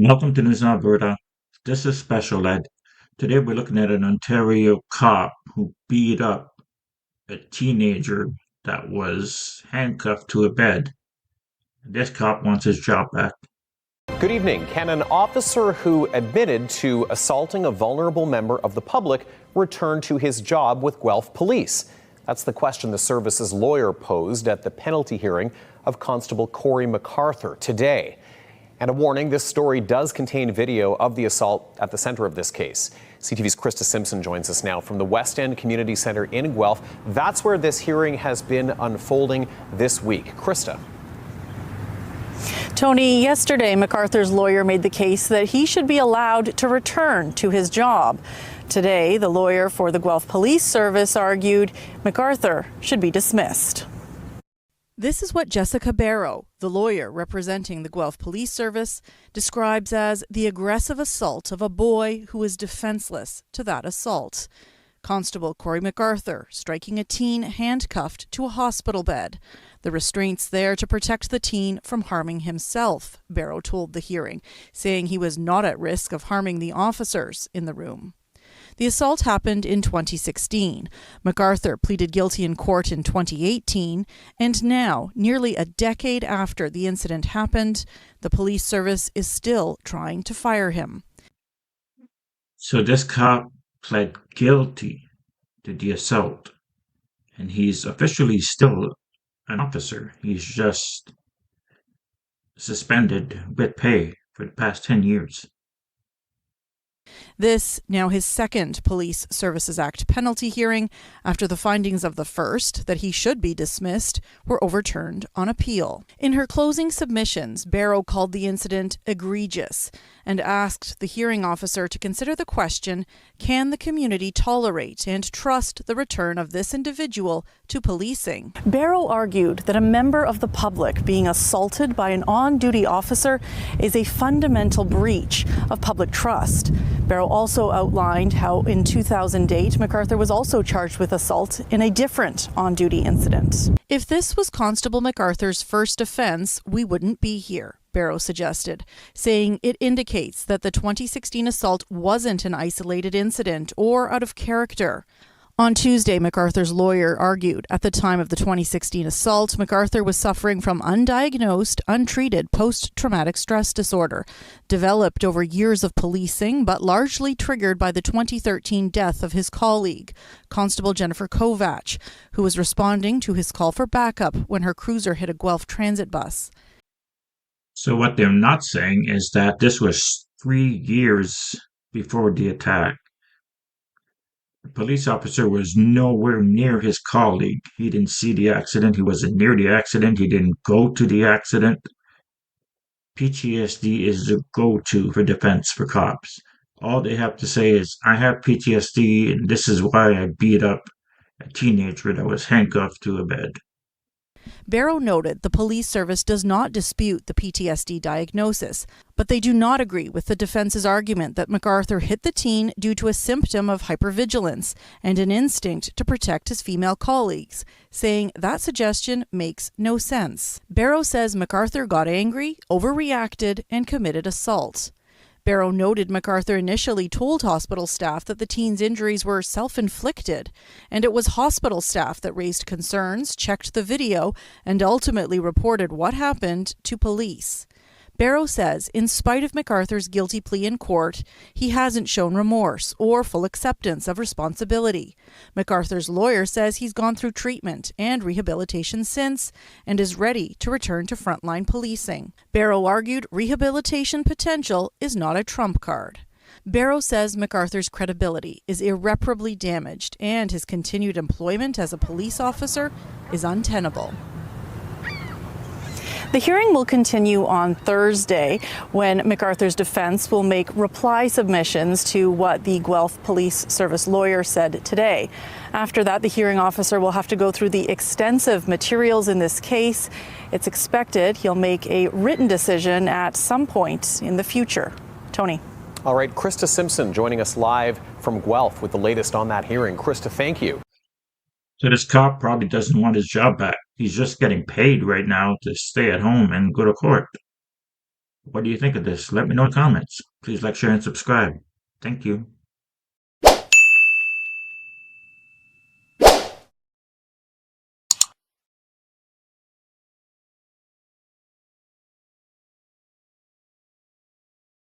Welcome to News in Alberta. This is Special Ed. Today we're looking at an Ontario cop who beat up a teenager that was handcuffed to a bed. This cop wants his job back. Good evening. Can an officer who admitted to assaulting a vulnerable member of the public return to his job with Guelph Police? That's the question the service's lawyer posed at the penalty hearing of Constable Corey MacArthur today. And a warning, this story does contain video of the assault at the center of this case. CTV's Krista Simpson joins us now from the West End Community Centre in Guelph. That's where this hearing has been unfolding this week. Krista. Tony, yesterday MacArthur's lawyer made the case that he should be allowed to return to his job. Today, the lawyer for the Guelph Police Service argued MacArthur should be dismissed. This is what Jessica Barrow, the lawyer representing the Guelph Police Service, describes as the aggressive assault of a boy who is defenseless to that assault. Constable Corey MacArthur striking a teen handcuffed to a hospital bed. The restraints there to protect the teen from harming himself, Barrow told the hearing, saying he was not at risk of harming the officers in the room. The assault happened in 2016. MacArthur pleaded guilty in court in 2018, and now, nearly a decade after the incident happened, the police service is still trying to fire him. So this cop pled guilty to the assault, and he's officially still an officer. He's just suspended with pay for the past 10 years. This, now his second Police Services Act penalty hearing, after the findings of the first, that he should be dismissed, were overturned on appeal. In her closing submissions, Barrow called the incident egregious and asked the hearing officer to consider the question, can the community tolerate and trust the return of this individual to policing? Barrow argued that a member of the public being assaulted by an on-duty officer is a fundamental breach of public trust. Barrow also outlined how in 2008, MacArthur was also charged with assault in a different on-duty incident. If this was Constable MacArthur's first offense, we wouldn't be here, Barrow suggested, saying it indicates that the 2016 assault wasn't an isolated incident or out of character. On Tuesday, MacArthur's lawyer argued at the time of the 2016 assault, MacArthur was suffering from undiagnosed, untreated post-traumatic stress disorder, developed over years of policing, but largely triggered by the 2013 death of his colleague, Constable Jennifer Kovach, who was responding to his call for backup when her cruiser hit a Guelph transit bus. So what they're not saying is that this was 3 years before the attack. The police officer was nowhere near his colleague. He didn't see the accident. He wasn't near the accident. He didn't go to the accident. PTSD is the go-to for defense for cops. All they have to say is, I have PTSD and this is why I beat up a teenager that was handcuffed to a bed. Barrow noted the police service does not dispute the PTSD diagnosis, but they do not agree with the defense's argument that MacArthur hit the teen due to a symptom of hypervigilance and an instinct to protect his female colleagues, saying that suggestion makes no sense. Barrow says MacArthur got angry, overreacted, and committed assault. Barrow noted MacArthur initially told hospital staff that the teen's injuries were self-inflicted, and it was hospital staff that raised concerns, checked the video, and ultimately reported what happened to police. Barrow says, in spite of MacArthur's guilty plea in court, he hasn't shown remorse or full acceptance of responsibility. MacArthur's lawyer says he's gone through treatment and rehabilitation since and is ready to return to frontline policing. Barrow argued rehabilitation potential is not a trump card. Barrow says MacArthur's credibility is irreparably damaged and his continued employment as a police officer is untenable. The hearing will continue on Thursday when MacArthur's defense will make reply submissions to what the Guelph Police Service lawyer said today. After that, the hearing officer will have to go through the extensive materials in this case. It's expected he'll make a written decision at some point in the future. Tony. All right, Krista Simpson joining us live from Guelph with the latest on that hearing. Krista, thank you. So this cop probably doesn't want his job back. He's just getting paid right now to stay at home and go to court. What do you think of this? Let me know in the comments. Please like, share, and subscribe. Thank you.